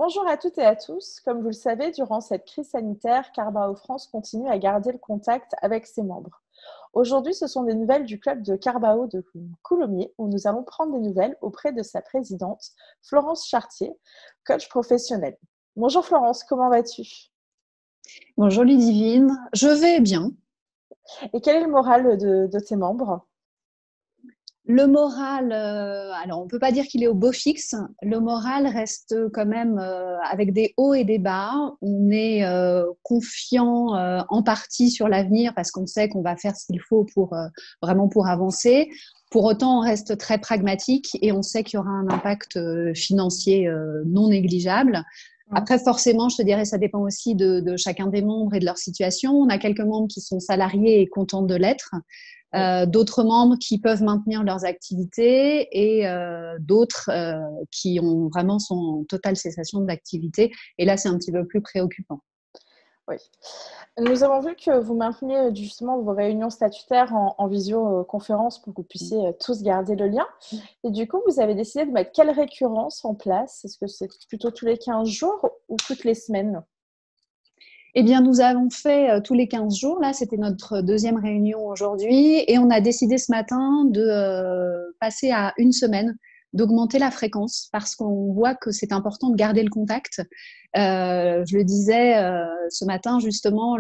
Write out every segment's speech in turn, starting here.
Bonjour à toutes et à tous. Comme vous le savez, durant cette crise sanitaire, Carbao France continue à garder le contact avec ses membres. Aujourd'hui, ce sont des nouvelles du club de Carbao de Coulommiers où nous allons prendre des nouvelles auprès de sa présidente, Florence Chartier, coach professionnelle. Bonjour Florence, comment vas-tu? Bonjour Ludivine, je vais bien. Et quel est le moral de tes membres? Le moral, alors on ne peut pas dire qu'il est au beau fixe. Le moral reste quand même avec des hauts et des bas. On est confiant en partie sur l'avenir parce qu'on sait qu'on va faire ce qu'il faut pour vraiment pour avancer. Pour autant, on reste très pragmatique et on sait qu'il y aura un impact financier non négligeable. Après, forcément, je te dirais, ça dépend aussi de chacun des membres et de leur situation. On a quelques membres qui sont salariés et contents de l'être. D'autres membres qui peuvent maintenir leurs activités et d'autres qui ont vraiment sont en totale cessation d'activité. Et là, c'est un petit peu plus préoccupant. Oui. Nous avons vu que vous mainteniez justement vos réunions statutaires en visioconférence pour que vous puissiez tous garder le lien. Et du coup, vous avez décidé de mettre quelle récurrence en place? Est-ce que c'est plutôt tous les 15 jours ou toutes les semaines? Eh bien, nous avons fait tous les 15 jours. Là, c'était notre deuxième réunion aujourd'hui. Et on a décidé ce matin de passer à une semaine, d'augmenter la fréquence parce qu'on voit que c'est important de garder le contact. Je le disais ce matin, justement,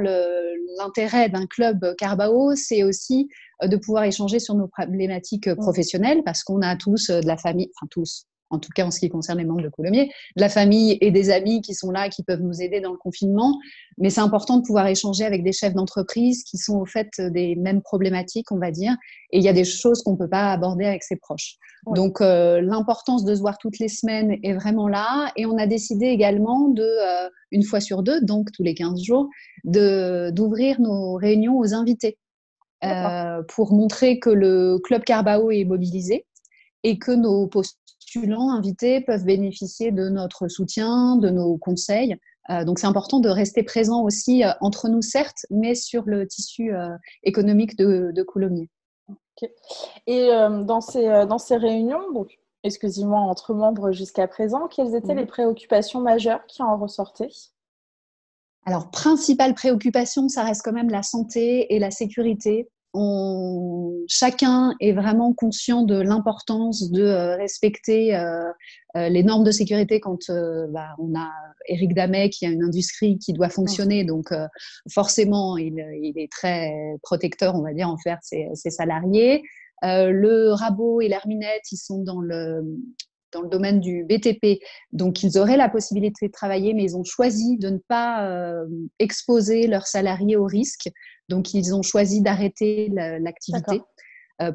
l'intérêt d'un club Carbao, c'est aussi de pouvoir échanger sur nos problématiques professionnelles parce qu'on a tous de la famille, enfin tous, en tout cas en ce qui concerne les membres de Coulommiers, de la famille et des amis qui sont là, qui peuvent nous aider dans le confinement. Mais c'est important de pouvoir échanger avec des chefs d'entreprise qui sont au fait des mêmes problématiques, on va dire. Et il y a des choses qu'on ne peut pas aborder avec ses proches. Oui. Donc, l'importance de se voir toutes les semaines est vraiment là. Et on a décidé également une fois sur deux, donc tous les 15 jours, d'ouvrir nos réunions aux invités pour montrer que le club Carbao est mobilisé et que nos postulants invités peuvent bénéficier de notre soutien, de nos conseils. Donc, c'est important de rester présent aussi entre nous, certes, mais sur le tissu économique de Coulommiers. Okay. Et dans ces réunions, donc exclusivement entre membres jusqu'à présent, quelles étaient les préoccupations majeures qui en ressortaient? Alors, principale préoccupation, ça reste quand même la santé et la sécurité. Chacun est vraiment conscient de l'importance de respecter les normes de sécurité quand on a Éric Damet qui a une industrie qui doit fonctionner. Donc, forcément, il est très protecteur, on va dire, envers ses salariés. Le Rabot et l'Herminette, ils sont dans le domaine du BTP. Donc, ils auraient la possibilité de travailler, mais ils ont choisi de ne pas exposer leurs salariés au risque. Donc, ils ont choisi d'arrêter l'activité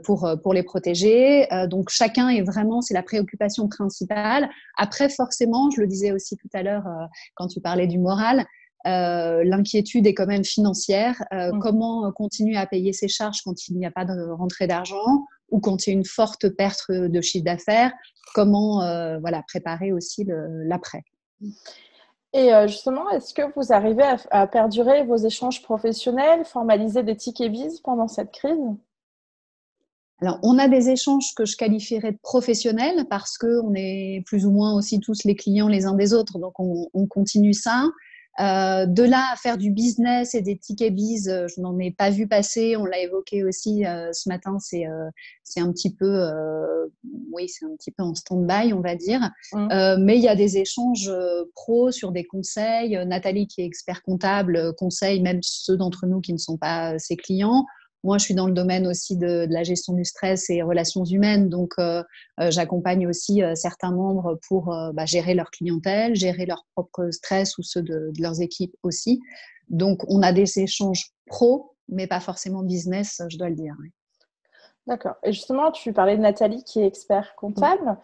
pour les protéger. Donc, chacun est vraiment, c'est la préoccupation principale. Après, forcément, je le disais aussi tout à l'heure quand tu parlais du moral, l'inquiétude est quand même financière. Comment continuer à payer ses charges quand il n'y a pas de rentrée d'argent ou quand il y a une forte perte de chiffre d'affaires? Comment préparer aussi l'après. Et justement, est-ce que vous arrivez à perdurer vos échanges professionnels, formaliser des tickets bis pendant cette crise? Alors, on a des échanges que je qualifierais de professionnels parce qu'on est plus ou moins aussi tous les clients les uns des autres, donc on continue ça. De là à faire du business et des tickets biz, je n'en ai pas vu passer. On l'a évoqué aussi ce matin. C'est un petit peu, c'est un petit peu en stand-by, on va dire. Mais il y a des échanges pros sur des conseils. Nathalie, qui est expert comptable, conseille même ceux d'entre nous qui ne sont pas ses clients. Moi, je suis dans le domaine aussi de la gestion du stress et relations humaines, donc j'accompagne aussi certains membres pour gérer leur clientèle, gérer leur propre stress ou ceux de leurs équipes aussi. Donc, on a des échanges pro, mais pas forcément business, je dois le dire. Oui. D'accord. Et justement, tu parlais de Nathalie qui est expert comptable,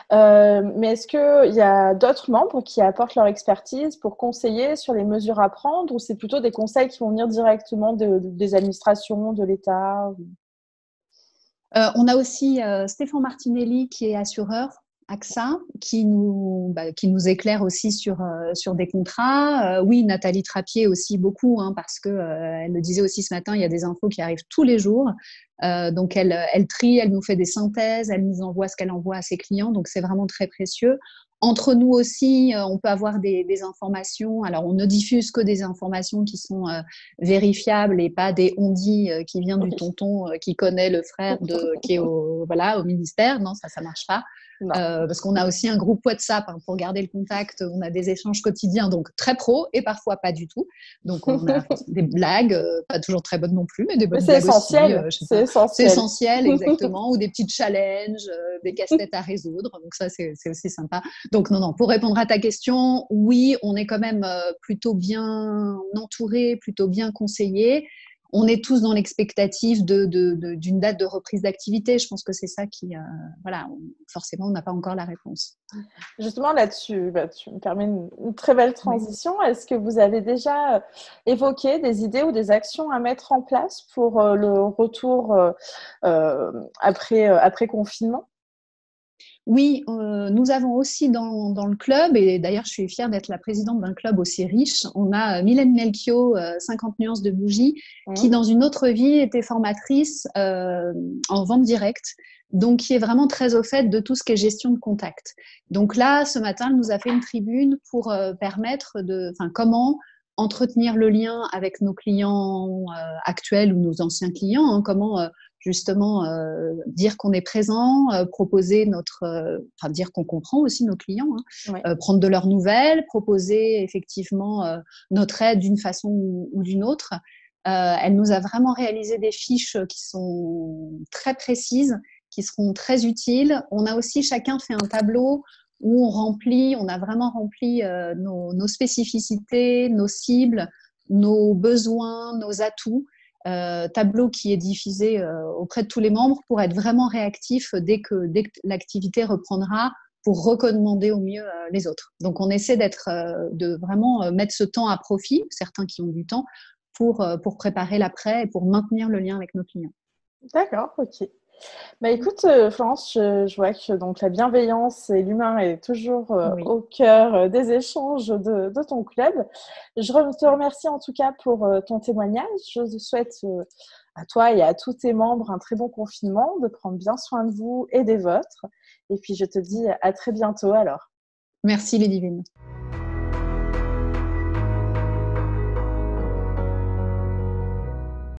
mais est-ce qu'il y a d'autres membres qui apportent leur expertise pour conseiller sur les mesures à prendre ou c'est plutôt des conseils qui vont venir directement des administrations, de l'État? On a aussi Stéphane Martinelli qui est assureur AXA, qui nous éclaire aussi sur des contrats. Oui, Nathalie Trappier aussi beaucoup, parce que elle le disait aussi ce matin, il y a des infos qui arrivent tous les jours. Donc, elle trie, elle nous fait des synthèses, elle nous envoie ce qu'elle envoie à ses clients. Donc, c'est vraiment très précieux. Entre nous aussi, on peut avoir des informations. Alors, on ne diffuse que des informations qui sont vérifiables et pas des on-dit qui vient du Oui. tonton qui connaît le frère qui est au ministère. Non, ça marche pas. Non. Parce qu'on a aussi un groupe WhatsApp pour garder le contact. On a des échanges quotidiens, donc très pro et parfois pas du tout. Donc, on a des blagues, pas toujours très bonnes non plus, mais des Mais bonnes c'est blagues aussi. essentiel. Je sais C'est pas. C'est essentiel. essentiel, exactement. Ou des petits challenges, des casse-têtes à résoudre. Donc, ça, c'est aussi sympa. Donc, non, pour répondre à ta question, oui, on est quand même plutôt bien entouré, plutôt bien conseillé. On est tous dans l'expectative d'une date de reprise d'activité. Je pense que c'est ça qui, voilà, forcément, on n'a pas encore la réponse. Justement, là-dessus, tu me permets une très belle transition. Oui. Est-ce que vous avez déjà évoqué des idées ou des actions à mettre en place pour le retour après confinement ? Oui, nous avons aussi dans le club, et d'ailleurs je suis fière d'être la présidente d'un club aussi riche, on a Mylène Melchior, 50 nuances de bougies, qui dans une autre vie était formatrice en vente directe, donc qui est vraiment très au fait de tout ce qui est gestion de contact. Donc là, ce matin, elle nous a fait une tribune pour permettre comment entretenir le lien avec nos clients actuels ou nos anciens clients, hein, comment justement dire qu'on est présent, proposer dire qu'on comprend aussi nos clients, hein, oui. Prendre de leurs nouvelles, proposer effectivement notre aide d'une façon ou d'une autre. Elle nous a vraiment réalisé des fiches qui sont très précises, qui seront très utiles. On a aussi chacun fait un tableau où on a vraiment rempli nos spécificités, nos cibles, nos besoins, nos atouts. Tableau qui est diffusé auprès de tous les membres pour être vraiment réactif dès que l'activité reprendra, pour recommander au mieux les autres. Donc, on essaie de vraiment mettre ce temps à profit, certains qui ont du temps, pour préparer l'après et pour maintenir le lien avec nos clients. D'accord, ok. Écoute, Florence, je vois que donc, la bienveillance et l'humain est toujours au cœur des échanges de ton club. Je te remercie en tout cas pour ton témoignage. Je souhaite à toi et à tous tes membres un très bon confinement, de prendre bien soin de vous et des vôtres. Et puis, je te dis à très bientôt alors. Merci, Ludivine.